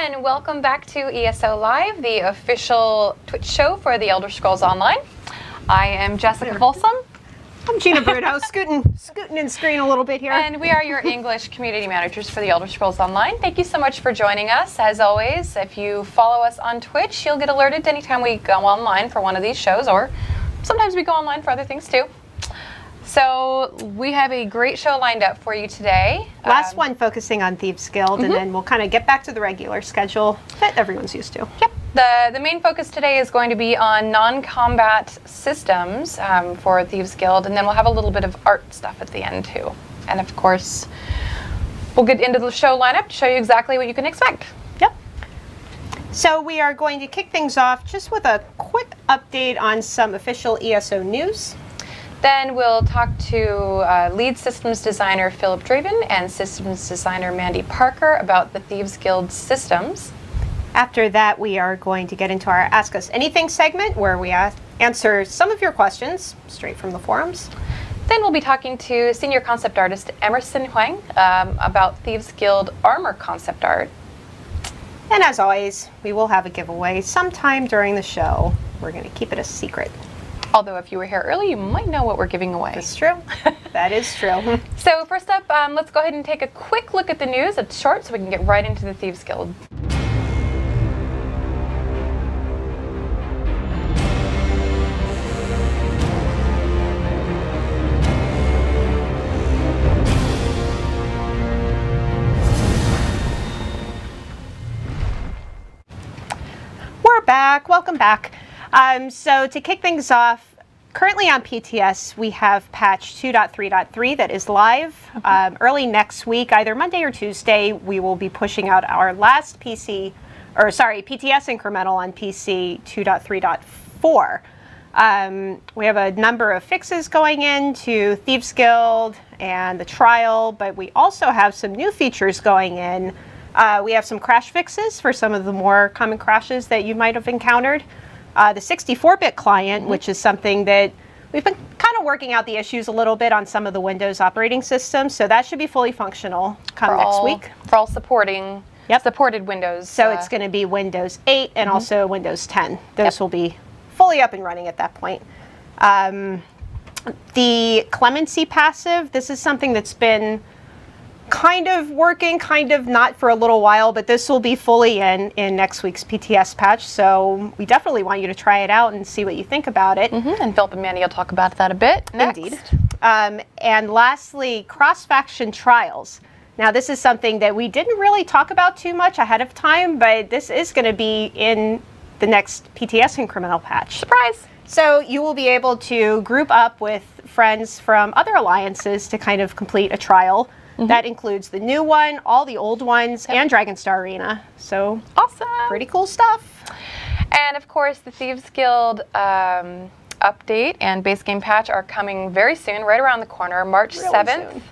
and welcome back to ESO Live, the official Twitch show for the Elder Scrolls Online. I am Jessica Folsom. I'm Gina Brito, scooting in screen a little bit here. And we are your English community managers for the Elder Scrolls Online. Thank you so much for joining us. As always, if you follow us on Twitch, you'll get alerted anytime we go online for one of these shows, or sometimes we go online for other things too. So we have a great show lined up for you today. Last one focusing on Thieves Guild, and then we'll kind of get back to the regular schedule that everyone's used to. Yep. The main focus today is going to be on non-combat systems for Thieves Guild, and then we'll have a little bit of art stuff at the end too. And of course, we'll get into the show lineup to show you exactly what you can expect. Yep. So we are going to kick things off just with a quick update on some official ESO news. Then we'll talk to lead systems designer Philip Draven and systems designer Mandy Parker about the Thieves Guild systems. After that, we are going to get into our Ask Us Anything segment, where we answer some of your questions straight from the forums. Then we'll be talking to senior concept artist Emerson Huang about Thieves Guild armor concept art. And as always, we will have a giveaway sometime during the show. We're going to keep it a secret. Although if you were here early, you might know what we're giving away. That's true. That is true. So first up, let's go ahead and take a quick look at the news. It's short, so we can get right into the Thieves Guild. We're back. Welcome back. So to kick things off, currently on PTS, we have patch 2.3.3 that is live. Early next week, either Monday or Tuesday, we will be pushing out our last PTS incremental on PC 2.3.4. We have a number of fixes going into Thieves Guild and the trial, but we also have some new features going in. We have some crash fixes for some of the more common crashes that you might have encountered. The 64-bit client, which is something that we've been kind of working out the issues a little bit on some of the Windows operating systems, so that should be fully functional come next week. For all supported Windows. So it's going to be Windows 8 and also Windows 10. Those will be fully up and running at that point. The clemency passive, this is something that's been kind of working, kind of not for a little while, but this will be fully in next week's PTS patch, so we definitely want you to try it out and see what you think about it. And Philip and Mandy will talk about that a bit next. Indeed. And lastly, cross-faction trials. Now, this is something that we didn't really talk about too much ahead of time, but this is going to be in the next PTS incremental patch. Surprise! So you will be able to group up with friends from other alliances to kind of complete a trial. That includes the new one, all the old ones, and Dragonstar Arena. So awesome! Pretty cool stuff. And of course, the Thieves Guild update and base game patch are coming very soon, right around the corner. March 7th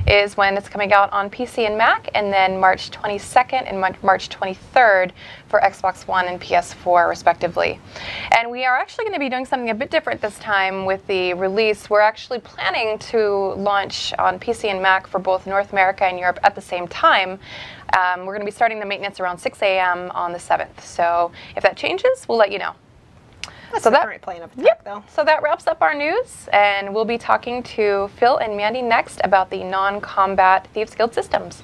is when it's coming out on PC and Mac, and then March 22nd and March 23rd for Xbox One and PS4, respectively. And we are actually going to be doing something a bit different this time with the release. We're actually planning to launch on PC and Mac for both North America and Europe at the same time. We're going to be starting the maintenance around 6 a.m. on the 7th. So if that changes, we'll let you know. That's the current plan of attack, though. So that wraps up our news, and we'll be talking to Phil and Mandy next about the non-combat Thieves Guild systems.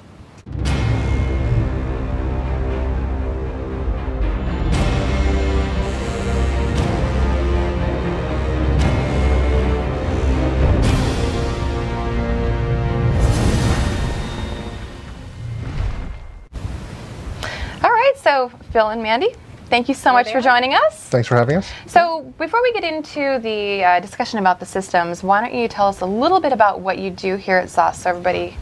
All right, so Phil and Mandy, thank you so much for joining us. Thanks for having us. So before we get into the discussion about the systems, why don't you tell us a little bit about what you do here at ZOS so everybody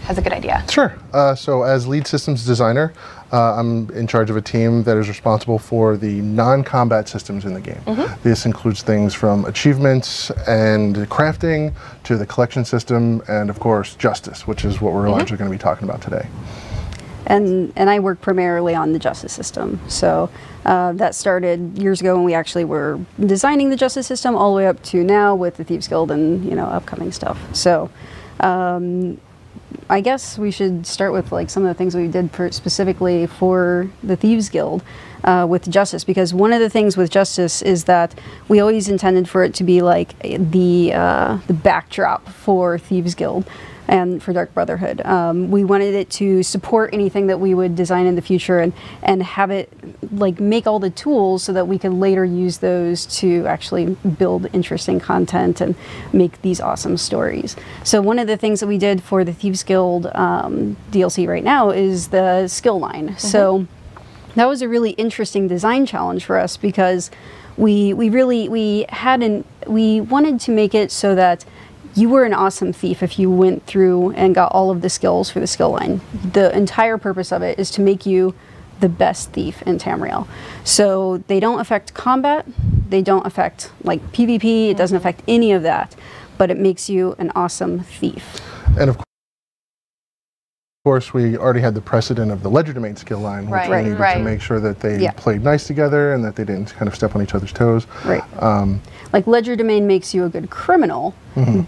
has a good idea. Sure. So as lead systems designer, I'm in charge of a team that is responsible for the non-combat systems in the game. This includes things from achievements and crafting to the collection system and, of course, justice, which is what we're largely going to be talking about today. And I work primarily on the justice system. So that started years ago when we actually were designing the justice system all the way up to now with the Thieves Guild and upcoming stuff. So I guess we should start with like some of the things we did specifically for the Thieves Guild with Justice, because one of the things with Justice is that we always intended for it to be like the backdrop for Thieves Guild and for Dark Brotherhood. We wanted it to support anything that we would design in the future, and have it like make all the tools so that we could later use those to actually build interesting content and make these awesome stories. So one of the things that we did for the Thieves Guild DLC right now is the skill line. So that was a really interesting design challenge for us, because we wanted to make it so that you were an awesome thief if you went through and got all of the skills for the skill line. The entire purpose of it is to make you the best thief in Tamriel. So they don't affect combat, they don't affect like PvP, it doesn't affect any of that, but it makes you an awesome thief. And of course, we already had the precedent of the Legerdemain skill line, which we needed to make sure that they played nice together and that they didn't kind of step on each other's toes. Right. Like Legerdemain makes you a good criminal,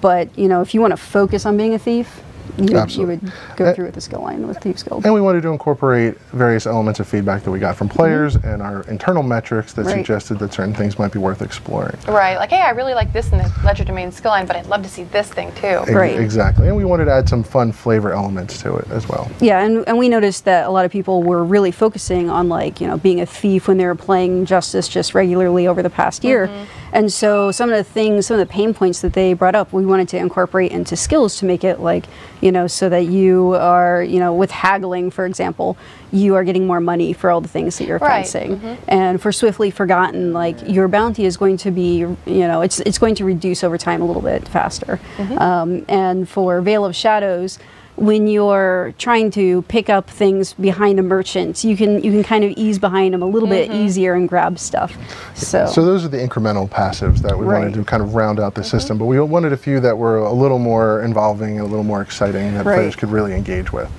but you know, if you want to focus on being a thief, you would go through with the skill line with Thieves Guild. And we wanted to incorporate various elements of feedback that we got from players and our internal metrics that suggested that certain things might be worth exploring. Right, like, hey, I really like this in the Legerdemain skill line, but I'd love to see this thing too. Exactly, and we wanted to add some fun flavor elements to it as well. Yeah, and we noticed that a lot of people were really focusing on, like, you know, being a thief when they were playing Justice just regularly over the past year. And so some of the pain points that they brought up, we wanted to incorporate into skills to make it like, you know, so that you are, you know, with haggling, for example, you are getting more money for all the things that you're fencing. And for Swiftly Forgotten, like, your bounty is going to be, you know, it's going to reduce over time a little bit faster. And for Veil of Shadows, when you're trying to pick up things behind a merchant, you can kind of ease behind them a little bit easier and grab stuff. So those are the incremental passives that we wanted to kind of round out the system, but we wanted a few that were a little more involving and a little more exciting that players could really engage with.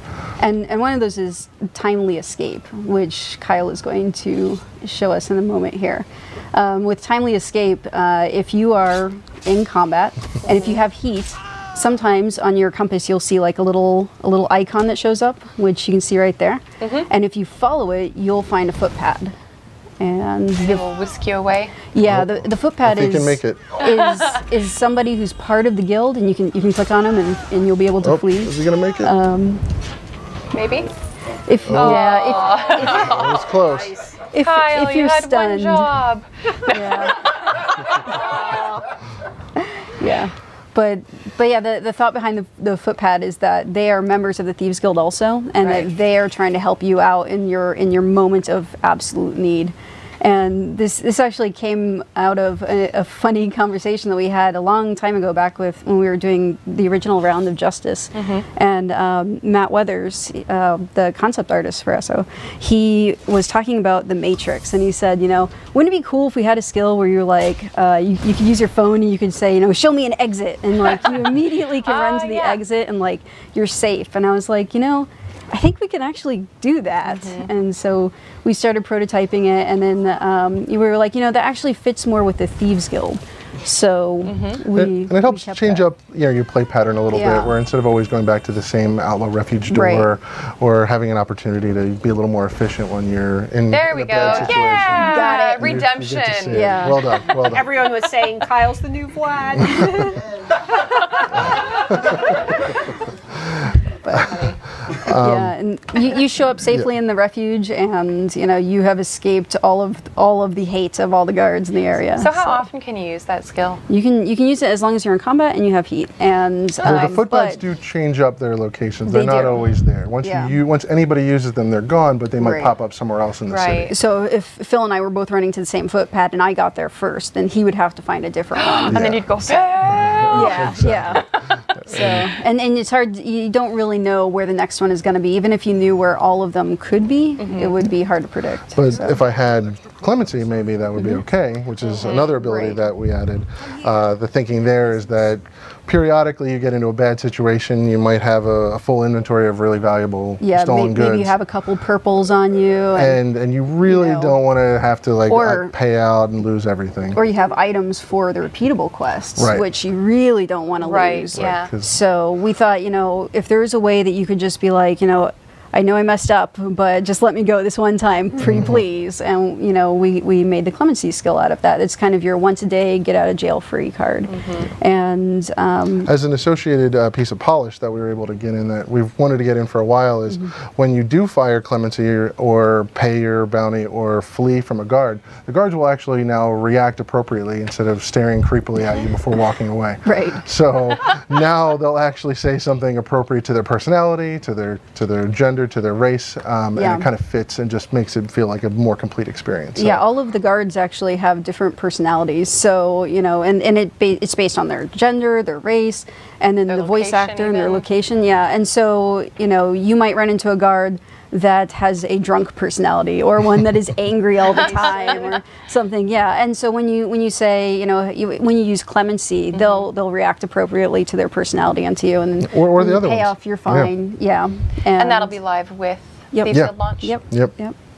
And one of those is Timely Escape, which Kyle is going to show us in a moment here. With Timely Escape, if you are in combat and if you have heat, sometimes on your compass you'll see like a little icon that shows up, which you can see right there. And if you follow it, you'll find a footpad. And it will whisk you away. Yeah, the footpad is somebody who's part of the guild, and you can click on them and you'll be able to flee. Is he gonna make it? Maybe. If that was close. Kyle, if you're you had stunned, one job. Yeah. But yeah, the thought behind the footpad is that they are members of the Thieves Guild also, and that they are trying to help you out in your moment of absolute need. And this actually came out of a funny conversation that we had a long time ago, back when we were doing the original round of Justice. And Matt Weathers, the concept artist for ESO, he was talking about the Matrix, and he said, you know, wouldn't it be cool if we had a skill where you're like, you could use your phone and you could say, you know, show me an exit, and like you immediately can run to the exit and like you're safe. And I was like, you know, I think we can actually do that. And so we started prototyping it, and then we were like, you know, that actually fits more with the Thieves Guild. So and it helps change up, you know, your play pattern a little bit, where instead of always going back to the same outlaw refuge door, or having an opportunity to be a little more efficient when you're in there we a bad situation. Yeah, got it. You Redemption. Yeah. Well done. Well done. Everyone was saying Kyle's the new Vlad. Yeah, and you show up safely in the refuge, and you know you have escaped all of the hate of all the guards in the area. So how often can you use that skill? You can use it as long as you're in combat and you have heat. And the footpads do change up their locations. They're not always there. Once once anybody uses them, they're gone, but they might pop up somewhere else in the city. So if Phil and I were both running to the same footpad and I got there first, then he would have to find a different one. And then you'd go, yeah. So and it's hard. You don't really know where the next one is going to be. Even if you knew where all of them could be, it would be hard to predict. But if I had Clemency, maybe that would be okay, which is another ability that we added. The thinking there is that periodically you get into a bad situation, you might have a full inventory of really valuable stolen goods. Maybe you have a couple purples on you. And you really don't want to have to like pay out and lose everything. Or you have items for the repeatable quests, which you really don't want to lose. Yeah. So we thought, you know, if there was a way that you could just be like, you know, I know I messed up, but just let me go this one time, pretty please. And, you know, we made the clemency skill out of that. It's kind of your once a day, get out of jail free card. And as an associated piece of polish that we were able to get in that we've wanted to get in for a while is when you do fire clemency or pay your bounty or flee from a guard, the guards will actually now react appropriately instead of staring creepily at you before walking away. So now they'll actually say something appropriate to their personality, to their gender, to their race, and it kind of fits and just makes it feel like a more complete experience. Yeah, all of the guards actually have different personalities. So, you know, and it's based on their gender, their race, and then the voice actor and their location. Yeah, and so, you know, you might run into a guard that has a drunk personality or one that is angry all the time or something. Yeah, and so when you say, you know, when you use clemency, they'll react appropriately to their personality and to you, and then or the other pay off your fine. And that'll be live with Thieves Guild launch. Yep.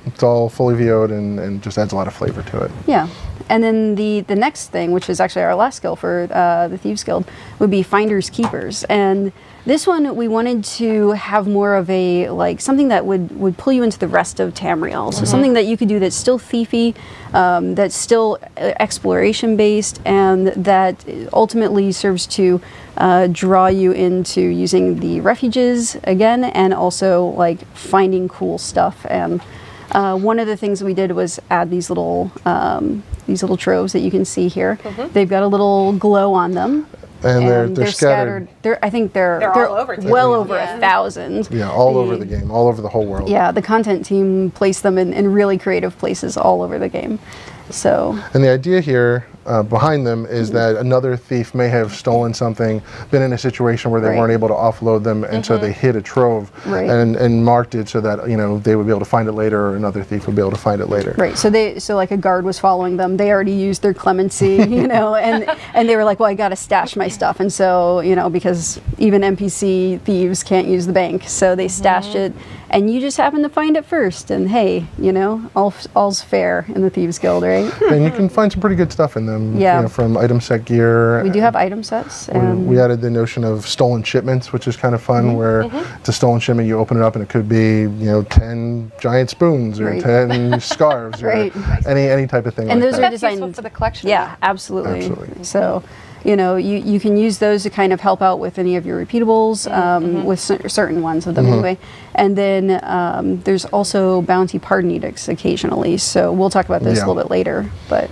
It's all fully VO'd and just adds a lot of flavor to it. Yeah. And then the next thing, which is actually our last skill for the Thieves Guild, would be Finders Keepers. And this one we wanted to have more of a, like, something that would pull you into the rest of Tamriel. So something that you could do that's still thiefy, that's still exploration based, and that ultimately serves to draw you into using the refuges again, and also like finding cool stuff. And one of the things we did was add these little troves that you can see here. They've got a little glow on them. And they're scattered. I think they're all over well over 1,000. Yeah, all over the game, all over the whole world. Yeah, the content team placed them in really creative places all over the game. So. And the idea here behind them is that another thief may have stolen something, been in a situation where they weren't able to offload them, and so they hid a trove and marked it so that, you know, they would be able to find it later, or another thief would be able to find it later. Right. So like a guard was following them. They already used their clemency, you know, and they were like, well, I got to stash my stuff, and so, you know, because even NPC thieves can't use the bank, so they stashed it. And you just happen to find it first, and hey, you know, all's fair in the Thieves Guild, right? And you can find some pretty good stuff in them. Yeah. You know, from item set gear. We do have item sets. We added the notion of stolen shipments, which is kind of fun, where it's a stolen shipment, you open it up, and it could be, you know, 10 giant spoons or 10 scarves or any type of thing. And like those are designed for the collection. Yeah, absolutely. So, you know, you can use those to kind of help out with any of your repeatables, with certain ones of them anyway. And then there's also bounty pardon edicts occasionally. So we'll talk about this a little bit later, but.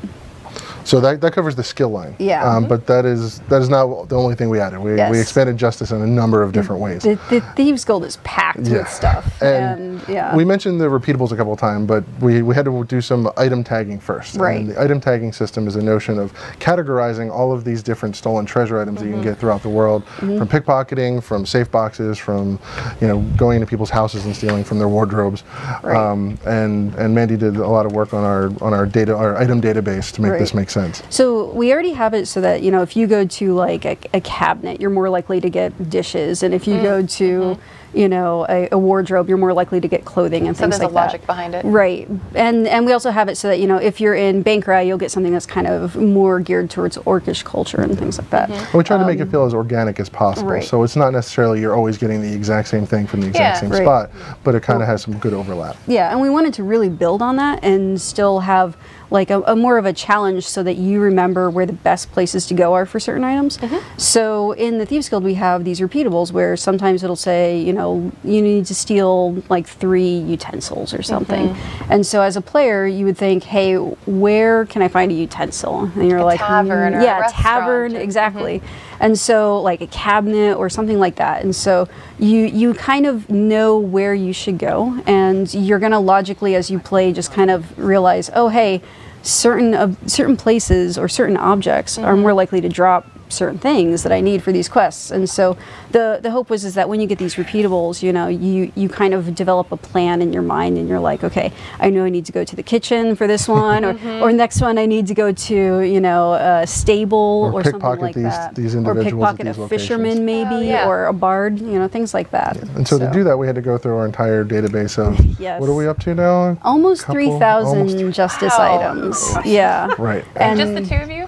So that covers the skill line. Yeah. But that is not the only thing we added. We expanded justice in a number of different ways. The Thieves Guild is packed with stuff. And we mentioned the repeatables a couple of times, but we had to do some item tagging first. Right. And the item tagging system is a notion of categorizing all of these different stolen treasure items that you can get throughout the world, from pickpocketing, from safe boxes, from, you know, going into people's houses and stealing from their wardrobes. And Mandy did a lot of work on our item database to make this make sense. So we already have it so that, you know, if you go to like a cabinet, you're more likely to get dishes, and if you go to you know, a wardrobe, you're more likely to get clothing and things like that. So there's a logic behind it. Right. And we also have it so that, you know, if you're in Bankra, you'll get something that's kind of more geared towards orcish culture and things like that. We try to make it feel as organic as possible. So it's not necessarily you're always getting the exact same thing from the exact same spot, but it kind of has some good overlap. Yeah, and we wanted to really build on that and still have like a more of a challenge so that you remember where the best places to go are for certain items. So in the Thieves Guild, we have these repeatables where sometimes it'll say, you know, you need to steal like 3 utensils or something. And so as a player, you would think, hey, where can I find a utensil? And you're like, tavern or yeah, a tavern, exactly. And so like a cabinet or something like that. And so you kind of know where you should go, and you're gonna logically, as you play, just kind of realize, oh, hey, certain places or certain objects are more likely to drop certain things that I need for these quests. And so the hope was is that when you get these repeatables, you know, you kind of develop a plan in your mind, and you're like, okay, I know I need to go to the kitchen for this one, or next one I need to go to, you know, a stable or something like that, or pickpocket a fisherman maybe, or a bard, you know, things like that. Yeah. And so to do that, we had to go through our entire database of what are we up to now? Almost 3,000 justice items. Yeah. Right. And just the two of you?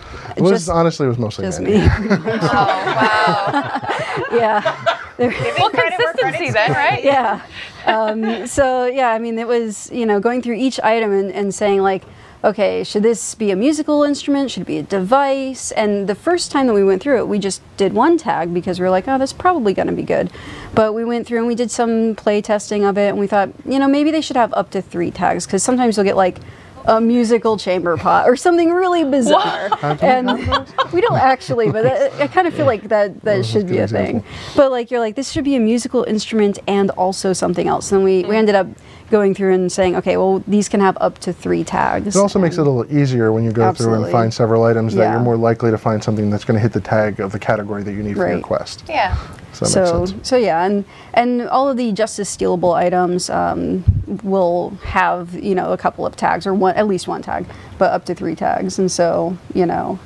Honestly, it was mostly just me. me. Oh, wow. Yeah. Well, consistency then, right? Yeah. So yeah, I mean, it was, you know, going through each item and saying like, okay, should this be a musical instrument? Should it be a device? And the first time that we went through it, we just did one tag because we were like, oh, that's probably going to be good. But we went through and we did some play testing of it, and we thought, you know, maybe they should have up to 3 tags, because sometimes you'll get like a musical chamber pot or something really bizarre. And we don't actually, but I kind of feel like that should be a thing. But like, you're like, this should be a musical instrument and also something else. And we ended up going through and saying, okay, well, these can have up to 3 tags. It also makes it a little easier when you go through and find several items that you're more likely to find something that's going to hit the tag of the category that you need for your quest. Yeah. So yeah, and all of the justice stealable items will have, you know, a couple of tags, or at least one tag, but up to 3 tags. And so, you know,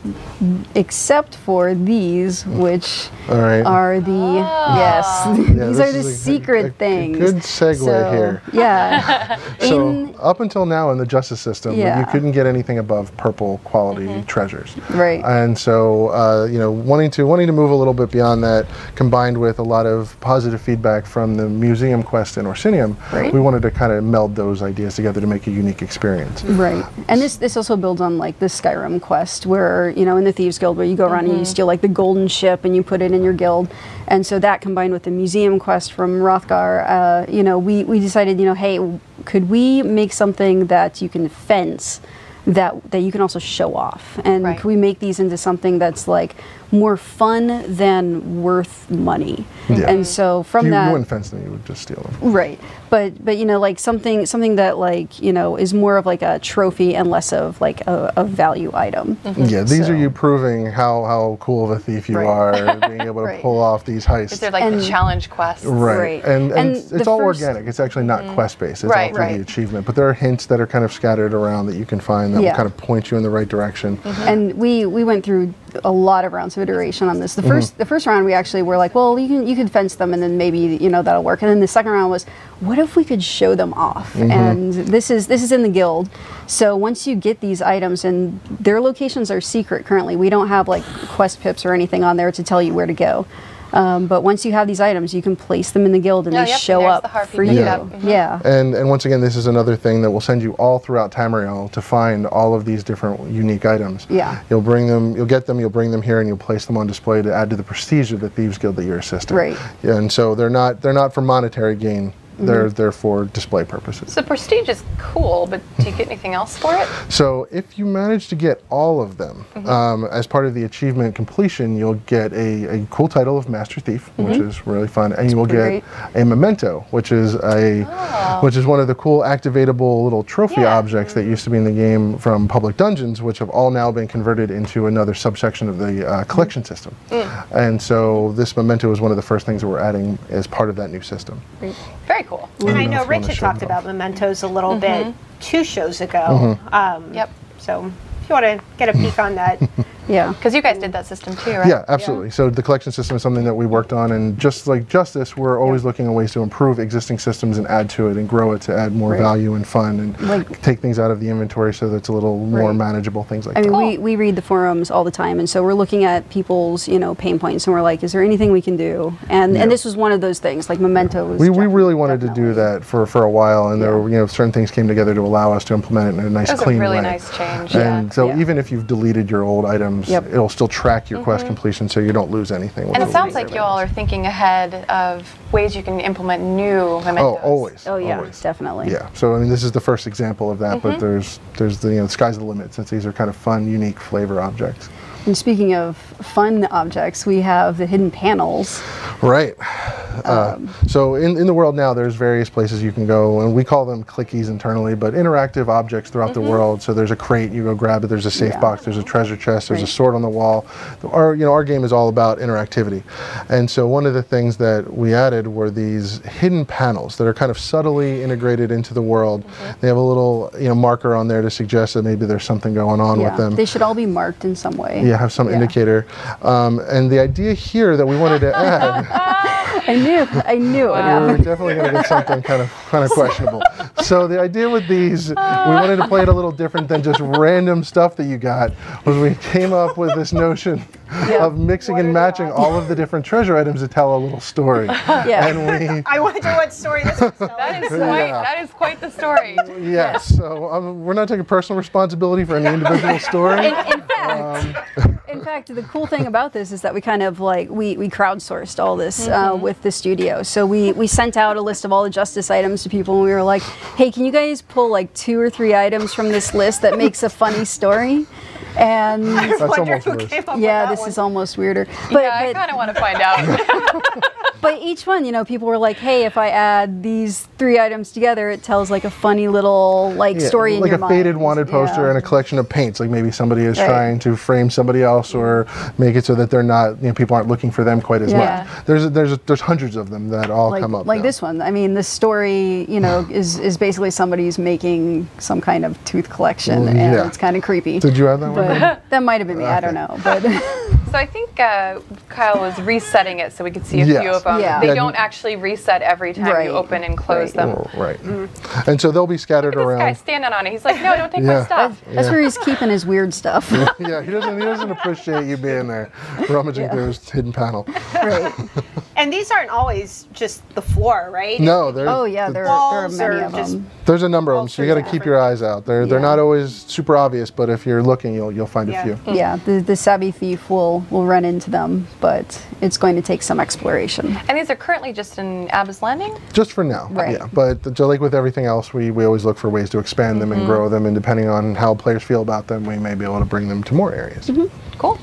except for these, which are the these are the secret things. Good segue here. Yeah. So up until now in the justice system, you couldn't get anything above purple quality treasures. Right. And so you know, wanting to move a little bit beyond that, combined with a lot of positive feedback from the museum quest in Orsinium, we wanted to kind of meld those ideas together to make a unique experience. Right. And this also builds on like the Skyrim quest, where, you know, in the Thieves Guild, where you go around and you steal like the golden ship and you put it in your guild. And so that combined with the museum quest from Hrothgar, you know, we decided, you know, hey, could we make something that you can fence, that you can also show off? And could we make these into something that's like more fun than worth money? And so from that, you wouldn't fence them, you would just steal them. Right. But you know, like something that like, you know, is more of like a trophy and less of like a value item. Yeah, these are you proving how cool of a thief you are, being able to pull off these heists. They're like the challenge quests. Right. And it's all organic. It's actually not quest based. It's all through the achievement. But there are hints that are kind of scattered around that you can find that will kind of point you in the right direction. And we went through a lot of rounds of iteration on this. The first round we actually were like, well, you could fence them and then maybe, you know, that'll work. And then the second round was, what if we could show them off? And this is in the guild. So once you get these items, and their locations are secret currently, we don't have like quest pips or anything on there to tell you where to go. But once you have these items, you can place them in the guild, and they show up for you. Yeah. And once again, this is another thing that will send you all throughout Tamriel to find all of these different unique items. Yeah. You'll bring them, you'll get them, you'll bring them here, and you'll place them on display to add to the prestige of the Thieves Guild that you're assisting. Right. Yeah, and so they're not for monetary gain. They're for display purposes. So prestige is cool, but do you get anything else for it? So if you manage to get all of them, as part of the achievement completion, you'll get a cool title of Master Thief, which is really fun, and you will get a memento, which is one of the cool activatable little trophy objects that used to be in the game from public dungeons, which have all now been converted into another subsection of the collection system. And so this memento is one of the first things that we're adding as part of that new system. Very cool. And I know Rich had talked about mementos a little bit 2 shows ago. So if you want to get a peek on that. Yeah. Because you guys did that system too, right? Yeah, absolutely. So the collection system is something that we worked on, and just like Justice, we're always looking at ways to improve existing systems and add to it and grow it to add more value and fun, and take things out of the inventory so that it's a little more manageable, things like that. I mean, we read the forums all the time, and so we're looking at people's, you know, pain points, and we're like, is there anything we can do? And this was one of those things, like memento was we really wanted to do that for a while, and there were, you know, certain things came together to allow us to implement it in a nice, clean way. It was a really nice change. And so even if you've deleted your old items, it'll still track your quest completion so you don't lose anything. And it sounds like you all are thinking ahead of ways you can implement new mementos. Oh, always. Oh, yeah, always. Definitely. Yeah. So I mean, this is the first example of that, but there's the, you know, the sky's the limit, since these are kind of fun, unique flavor objects. And speaking of fun objects, we have the hidden panels. Right. So in the world now, there's various places you can go, and we call them clickies internally, but interactive objects throughout the world. So there's a crate, you go grab it. There's a safe box. There's a treasure chest. There's a sword on the wall. Our game is all about interactivity, and so one of the things that we added were these hidden panels that are kind of subtly integrated into the world. They have a little marker on there to suggest that maybe there's something going on with them. They should all be marked in some way. Yeah, have some indicator. And the idea here that we wanted to add. I knew. We're definitely going to get something kind of questionable. So the idea with these, we wanted to play it a little different than just random stuff that you got. Was we came up with this notion of mixing and matching all of the different treasure items to tell a little story. And I wonder what story this is telling. That is quite the story. Yes. So we're not taking personal responsibility for any individual story. In fact, the cool thing about this is that we kind of we crowdsourced all this with the studio. So we sent out a list of all the justice items to people, and we were like, hey, can you guys pull like 2 or 3 items from this list that makes a funny story? And that's almost worse. This is almost weirder. But I kind of want to find out. But each one, people were like, hey, if I add these 3 items together, it tells like a funny little story in your mind. Like a faded wanted poster and a collection of paints. Like maybe somebody is trying to frame somebody else or make it so that they're not, people aren't looking for them quite as much. There's hundreds of them that all come up. Like this one. I mean, this story, is basically somebody's making some kind of tooth collection, and it's kind of creepy. Did you add that one? That might have been me. I don't know. But so I think Kyle was resetting it so we could see a few of them. They don't actually reset every time you open and close them. Right. And so they'll be scattered around. This guy's standing on it. He's like, no, don't take my stuff. That's where he's keeping his weird stuff. He doesn't appreciate you being there, rummaging through his hidden panel. Right. And these aren't always just the floor, right? No, there are many of them. There's a number of them, so you got to keep your eyes out. They're not always super obvious, but if you're looking, you'll find a few. Yeah, the savvy thief will run into them, but it's going to take some exploration. And these are currently just in Abba's Landing? Just for now, yeah. But like with everything else, we always look for ways to expand them and grow them, and depending on how players feel about them, we may be able to bring them to more areas. Cool.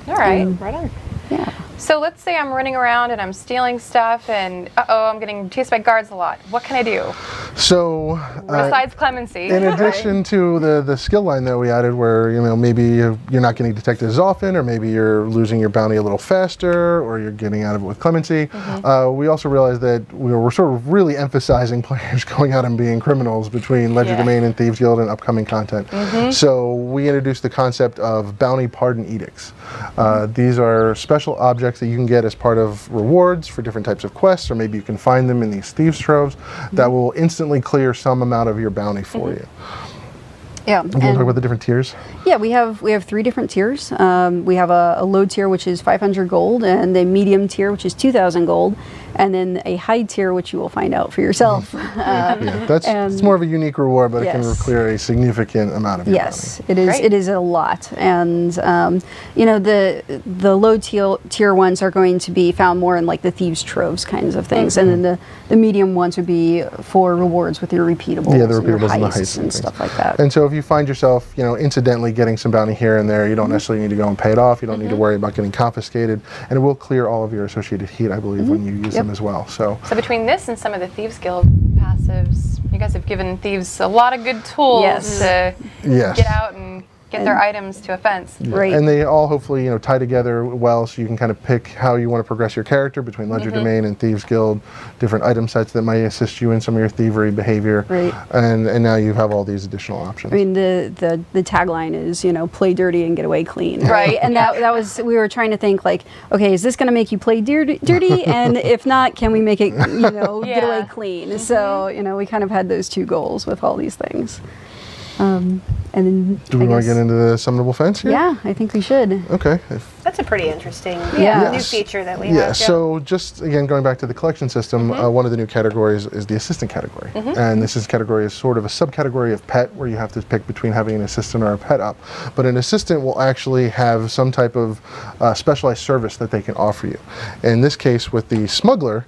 All right. Right on. Yeah. So let's say I'm running around and I'm stealing stuff and I'm getting chased by guards a lot. What can I do? So besides clemency. In addition to the skill line that we added where maybe you're not getting detected as often, or maybe you're losing your bounty a little faster, or you're getting out of it with clemency, we also realized that we're sort of really emphasizing players going out and being criminals between Ledger Domain and Thieves Guild and upcoming content. So we introduced the concept of bounty pardon edicts. These are special objects that you can get as part of rewards for different types of quests, or maybe you can find them in these thieves troves that will instantly clear some amount of your bounty for you. Yeah. Do you want to talk about the different tiers? Yeah, we have 3 different tiers. We have a low tier, which is 500 gold, and a medium tier, which is 2,000 gold, and then a high tier, which you will find out for yourself. It's more of a unique reward, but it can clear a significant amount of your bounty. It is. It is a lot, and the low tier ones are going to be found more in like the thieves troves kinds of things, and then the medium ones would be for rewards with your repeatables, the repeatables and the heists and stuff like that. And so if you find yourself, incidentally getting some bounty here and there, you don't necessarily need to go and pay it off. You don't need to worry about getting confiscated, and it will clear all of your associated heat, I believe, when you use them as well. So between this and some of the Thieves Guild passives, you guys have given thieves a lot of good tools to get out and get their items to a fence. Right. And they all hopefully, tie together well, so you can kind of pick how you want to progress your character between Ledger Domain and Thieves Guild, different item sets that might assist you in some of your thievery behavior. Right. And now you have all these additional options. I mean, the tagline is, play dirty and get away clean. Right. And that was, we were trying to think like, okay, is this going to make you play dirty? And if not, can we make it, get away clean? So, we kind of had those 2 goals with all these things. And then do we want to get into the summonable fence here? Yeah, I think we should. Okay. That's a pretty interesting new feature that we have. Yeah, so just again, going back to the collection system, one of the new categories is the assistant category. And this category is sort of a subcategory of pet, where you have to pick between having an assistant or a pet up. But an assistant will actually have some type of specialized service that they can offer you. In this case, with the smuggler,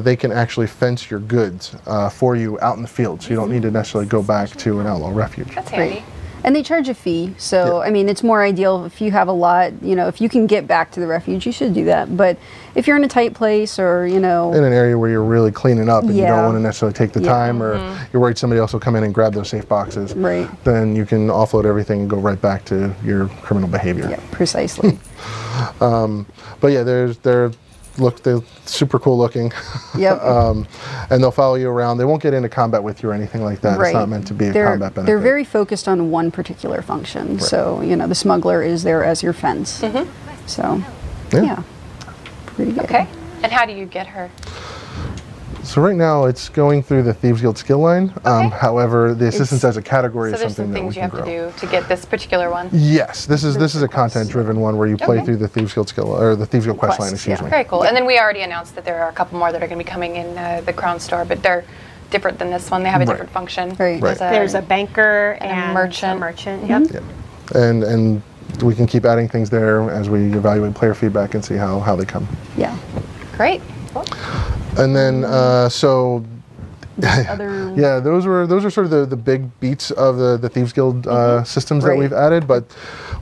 they can actually fence your goods for you out in the field, so you don't need to necessarily go back to an outlaw refuge. That's handy. And they charge a fee, so I mean, it's more ideal if you have a lot. You know, if you can get back to the refuge, you should do that. But if you're in a tight place, or you know, in an area where you're really cleaning up and you don't want to necessarily take the time, or you're worried somebody else will come in and grab those safe boxes, then you can offload everything and go right back to your criminal behavior. Yeah, precisely. But yeah, they're super cool looking. Yep. And they'll follow you around. They won't get into combat with you or anything like that. It's not meant to be a combat benefit. They're very focused on one particular function. So, you know, the smuggler is there as your fence. So, yeah. Pretty good. Okay. And how do you get her? So right now it's going through the Thieves Guild skill line. However, the assistance as a category is something that we can grow. So there's some things you have to do to get this particular one? Yes, this is a content-driven one where you play through the Thieves Guild skill, or the Thieves Guild quest line, excuse me. Very cool. And then we already announced that there are a couple more that are going to be coming in the Crown Store, but they're different than this one. They have a different function. There's a banker and a merchant. Yep. And we can keep adding things there as we evaluate player feedback and see how they come. Yeah. Great. Cool. And then yeah, those are sort of the big beats of the Thieves Guild systems that we've added, but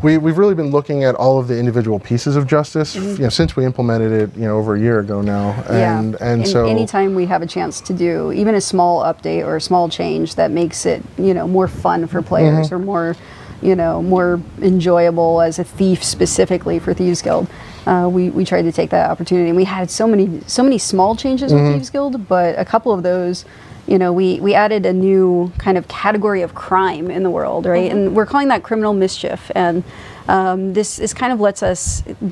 we've really been looking at all of the individual pieces of justice, you know, since we implemented it, you know, over a year ago now. And so anytime we have a chance to do even a small update or a small change that makes it, you know, more fun for players or more, you know, more enjoyable as a thief specifically for Thieves Guild. We tried to take that opportunity, and we had so many small changes with Thieves Guild, but a couple of those, you know, we added a new kind of category of crime in the world, right? And we're calling that criminal mischief, and this kind of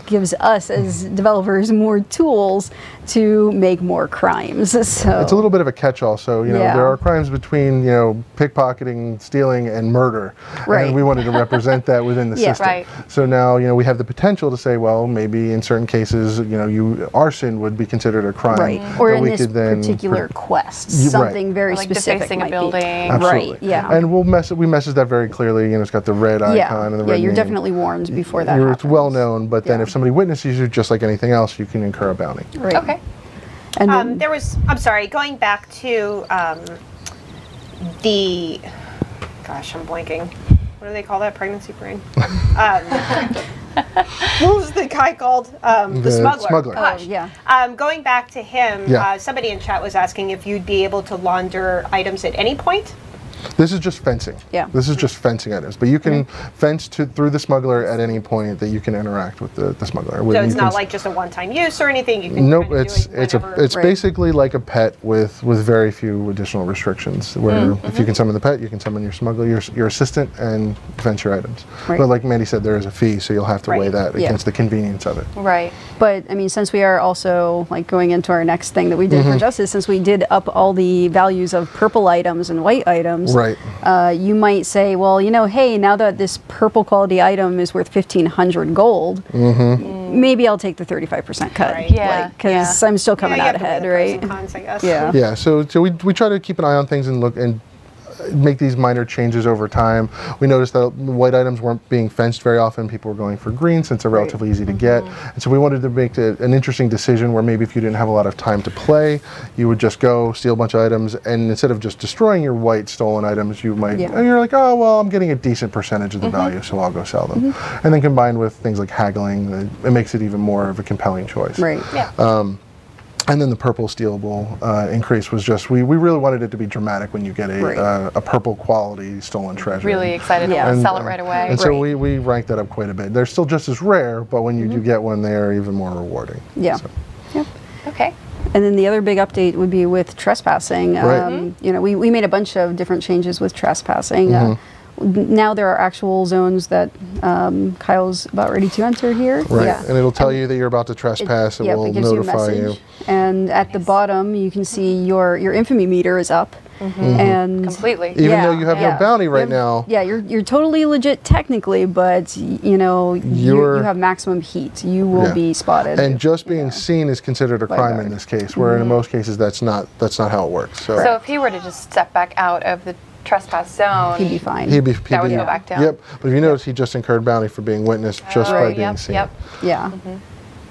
gives us as developers more tools to make more crimes. So it's a little bit of a catch-all. So you know, there are crimes between, you know, pickpocketing, stealing, and murder, and we wanted to represent that within the system. So now, you know, we have the potential to say, well, maybe in certain cases, you know, arson would be considered a crime, or in this particular quest, something very like specific defacing might a building. And we message that very clearly. You know, it's got the red icon and the red you're name. Definitely warned before that happens. It's well known, but then if somebody witnesses you, just like anything else, you can incur a bounty. Okay. And I'm sorry, going back to gosh, I'm blanking. What do they call that? Pregnancy brain? What was the guy called? The Smuggler. Gosh. Going back to him, somebody in chat was asking if you'd be able to launder items at any point. This is just fencing. This is just fencing items, but you can fence through the smuggler at any point that you can interact with the smuggler. So it's not like just a one-time use or anything. You can nope, it's basically like a pet with very few additional restrictions. Where if you can summon the pet, you can summon your smuggler, your assistant, and fence your items. But like Mandy said, there is a fee, so you'll have to weigh that against the convenience of it. But I mean, since we are also like going into our next thing that we did for justice, since we did up all the values of purple items and white items. You might say, well, you know, hey, now that this purple quality item is worth 1,500 gold, maybe I'll take the 35% cut. Because I'm still coming out ahead, right? Cons, I guess. Yeah. So we try to keep an eye on things and look and make these minor changes over time. We noticed that white items weren't being fenced very often. People were going for green since they're relatively easy to get. And so we wanted to make an interesting decision where maybe if you didn't have a lot of time to play, you would just go steal a bunch of items, and instead of just destroying your white stolen items, you might, and you're like, oh, well, I'm getting a decent percentage of the value, so I'll go sell them. And then combined with things like haggling, it makes it even more of a compelling choice. And then the purple stealable increase was just, we really wanted it to be dramatic when you get a purple quality stolen treasure. Really excited to sell it right away. And so we ranked that up quite a bit. They're still just as rare, but when you do get one, they are even more rewarding. Okay. And then the other big update would be with trespassing. You know, we made a bunch of different changes with trespassing. Now there are actual zones that Kyle's about ready to enter here. And it'll tell you that you're about to trespass. It will notify you. And at the bottom, you can see your infamy meter is up. And completely. Even though you have no bounty right now. You're totally legit technically, but you know you have maximum heat. You will be spotted. And just being seen is considered a crime in this case, where in most cases that's not how it works. So if he were to just step back out of the trespass zone, he'd be fine. That would go back down. But if you notice, he just incurred bounty for being witnessed just by being seen.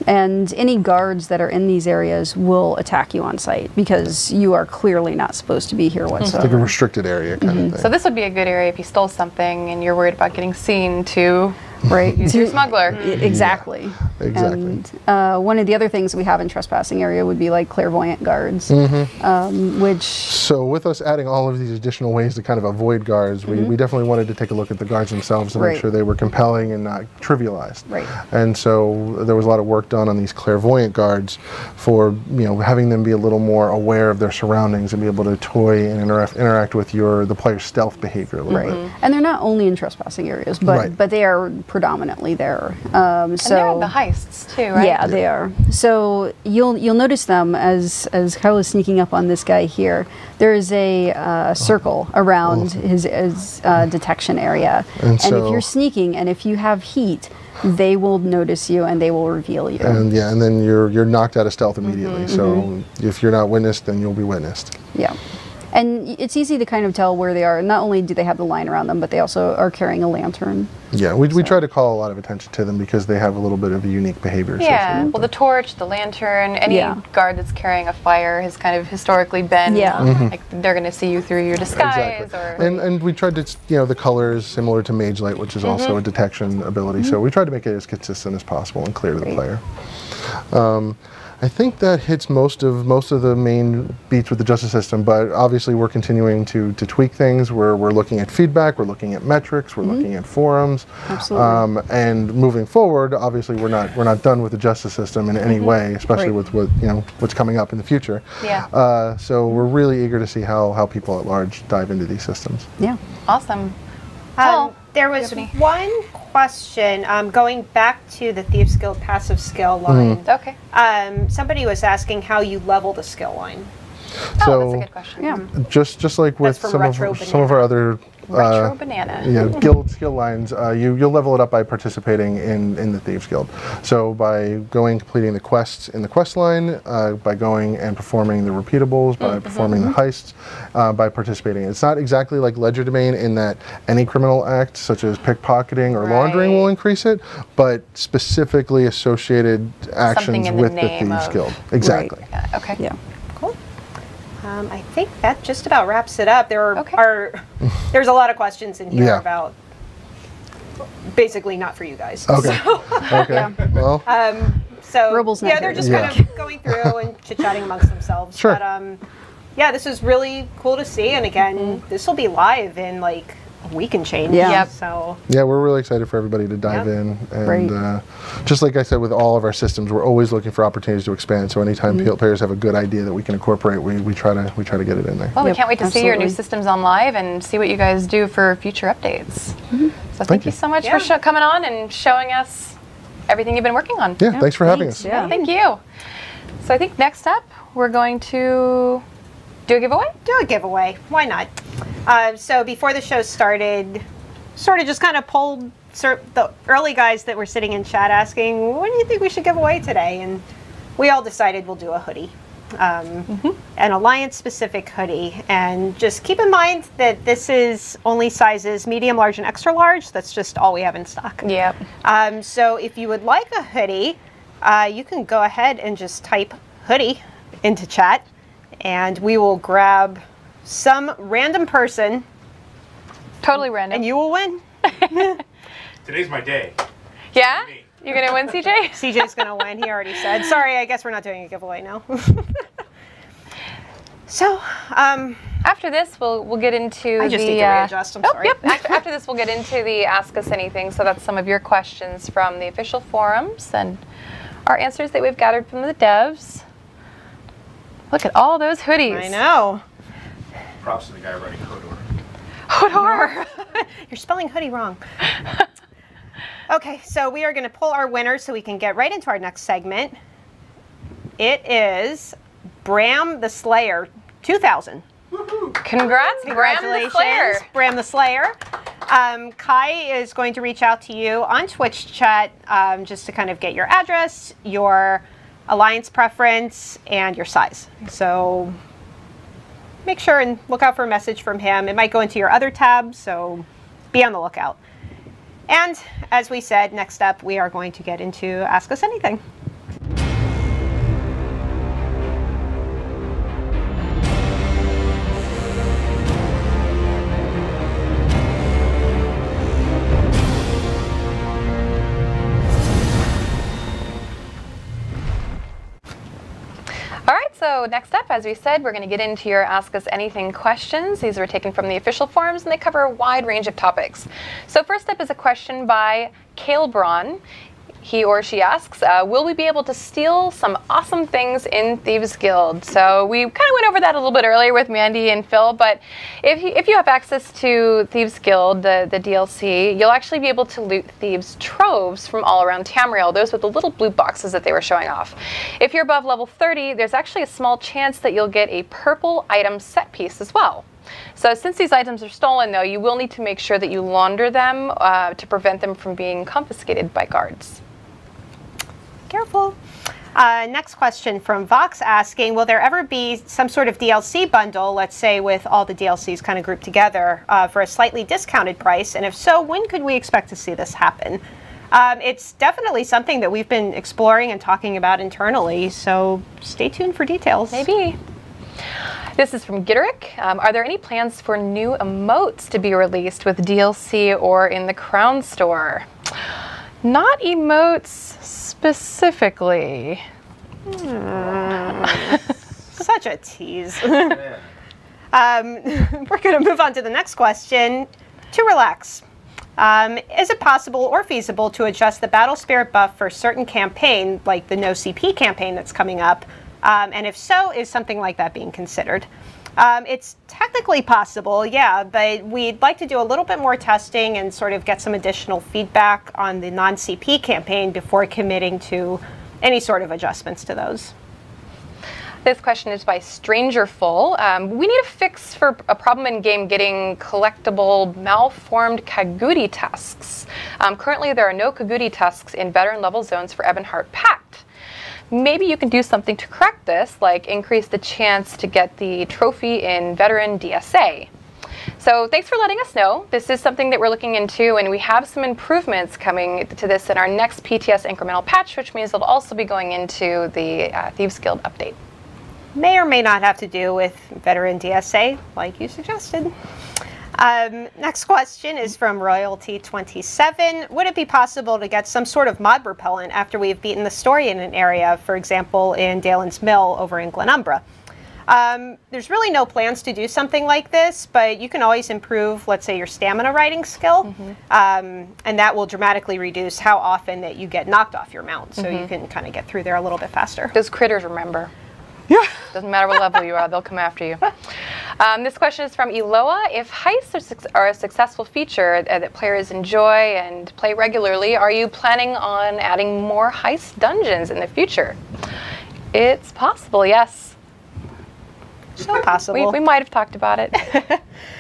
And any guards that are in these areas will attack you on sight because you are clearly not supposed to be here It's whatsoever. like a restricted area kind of thing. So this would be a good area if you stole something and you're worried about getting seen to Right. use your smuggler. Exactly. Exactly. And one of the other things we have in Trespassing area would be like Clairvoyant Guards, which... So with us adding all of these additional ways to kind of avoid guards, we definitely wanted to take a look at the guards themselves and make sure they were compelling and not trivialized. Right. And so there was a lot of work done on these Clairvoyant Guards for, having them be a little more aware of their surroundings and be able to toy and interact with the player's stealth behavior a little bit. And they're not only in Trespassing areas, but they are predominantly there. And they're in the heists too, right? Yeah, they are. So you'll notice them as Kyle is sneaking up on this guy here. There is a circle around his detection area, and if you're sneaking and if you have heat, they will notice you and they will reveal you. And and then you're knocked out of stealth immediately. So if you're not witnessed, then you'll be witnessed. Yeah. And it's easy to kind of tell where they are. Not only do they have the line around them, but they also are carrying a lantern. Yeah, we try to call a lot of attention to them because they have a little bit of a unique behavior. Yeah, well, the torch, the lantern, any guard that's carrying a fire has kind of historically been, like, they're going to see you through your disguise. Exactly. And we tried to, the colors similar to Mage Light, which is also a detection ability. So we tried to make it as consistent as possible and clear to the player. I think that hits most of the main beats with the justice system, but obviously we're continuing to tweak things. We're looking at feedback, we're looking at metrics, we're looking at forums. Absolutely. And moving forward, obviously we're not done with the justice system in any way, especially with what's coming up in the future. Yeah. So we're really eager to see how people at large dive into these systems. Yeah. Awesome. There was one question going back to the Thieves Guild passive skill line. Okay. Somebody was asking how you level the skill line. So, that's a good question. Yeah. Just like with some of our other Retro Banana. guild skill lines, you'll level it up by participating in the Thieves Guild. So by completing the quests in the quest line, by going and performing the repeatables, by performing the heists, by participating. It's not exactly like Ledger Domain in that any criminal act, such as pickpocketing or laundering, will increase it, but specifically associated actions with the Thieves Guild. Exactly. Yeah, okay. Yeah. I think that just about wraps it up. There there's a lot of questions in here about basically not for you guys. Okay. So, Okay. Well. So Robles not they're here. just kind of going through and chit-chatting amongst themselves. Sure. But yeah, this is really cool to see. And again, this will be live in like a week and change. Yeah. Yep. So Yeah, we're really excited for everybody to dive in, and just like I said, with all of our systems, we're always looking for opportunities to expand. So anytime players have a good idea that we can incorporate, we try to get it in there. Well, we can't wait to see your new systems on live and see what you guys do for future updates. So thank you so much for coming on and showing us everything you've been working on. Yeah, thanks for having us. Yeah. Thank you. So I think next up, we're going to do a giveaway? do a giveaway. Why not? So before the show started, sort of just kind of polled the early guys that were sitting in chat asking, what do you think we should give away today? And we all decided we'll do a hoodie. An Alliance-specific hoodie. And just keep in mind that this is only sizes medium, large, and extra large. That's just all we have in stock. Yep. So if you would like a hoodie, you can go ahead and just type hoodie into chat, and we will grab some random person. Totally random. And you will win. Today's my day. Yeah? You're going to win, CJ? CJ's going to win, he already said. Sorry, I guess we're not doing a giveaway now. So, after this, we'll get into I just need to readjust, I'm sorry. Yep. After this, we'll get into the Ask Us Anything. So that's some of your questions from the official forums and our answers that we've gathered from the devs. Look at all those hoodies. I know. Props to the guy writing Hodor. Hodor. You're spelling hoodie wrong. Okay, so we are going to pull our winner so we can get right into our next segment. It is Bram the Slayer 2000. Congrats, Congratulations, Bram the Slayer. Bram the Slayer. Kai is going to reach out to you on Twitch chat just to kind of get your address, your Alliance preference, and your size. So make sure and look out for a message from him. It might go into your other tab, so be on the lookout. And as we said, next up we are going to get into Ask Us Anything. So next up, as we said, we're going to get into your Ask Us Anything questions. These are taken from the official forums, and they cover a wide range of topics. So first up is a question by Cale Braun. He or she asks, will we be able to steal some awesome things in Thieves Guild? So we kind of went over that a little bit earlier with Mandy and Phil, but if you have access to Thieves Guild, the DLC, you'll actually be able to loot Thieves troves from all around Tamriel, those with the little blue boxes that they were showing off. If you're above level 30, there's actually a small chance that you'll get a purple item set piece as well. So since these items are stolen, though, you will need to make sure that you launder them to prevent them from being confiscated by guards. Careful. Next question from Vox asking, will there ever be some sort of DLC bundle, let's say with all the DLCs kind of grouped together for a slightly discounted price? And if so, when could we expect to see this happen? It's definitely something that we've been exploring and talking about internally, so stay tuned for details. Maybe. This is from Gitterick. Are there any plans for new emotes to be released with DLC or in the Crown Store? Not emotes specifically. Such a tease. We're going to move on to the next question. To relax. Is it possible or feasible to adjust the battle spirit buff for a certain campaign, like the no CP campaign that's coming up? And if so, is something like that being considered? It's technically possible, yeah, but we'd like to do a little bit more testing and sort of get some additional feedback on the non-CP campaign before committing to any sort of adjustments to those. This question is by Strangerful. We need a fix for a problem in game getting collectible malformed Kagudi tusks. Currently, there are no Kagudi tusks in veteran level zones for Ebonheart Pact. Maybe you can do something to correct this, like increase the chance to get the trophy in veteran DSA. So thanks for letting us know. This is something that we're looking into, and we have some improvements coming to this in our next PTS incremental patch, which means it'll also be going into the Thieves Guild update. May or may not have to do with veteran DSA, like you suggested. Next question is from Royalty27. Would it be possible to get some sort of mod repellent after we've beaten the story in an area, for example, in Dalen's Mill over in Glenumbra? There's really no plans to do something like this, but you can always improve, let's say, your stamina riding skill, and that will dramatically reduce how often that you get knocked off your mount, so you can kind of get through there a little bit faster. Those critters remember. Yeah. Doesn't matter what level you are, they'll come after you. This question is from Eloa. If heists are a successful feature that players enjoy and play regularly, are you planning on adding more heist dungeons in the future? It's possible, yes. So possible. We might have talked about it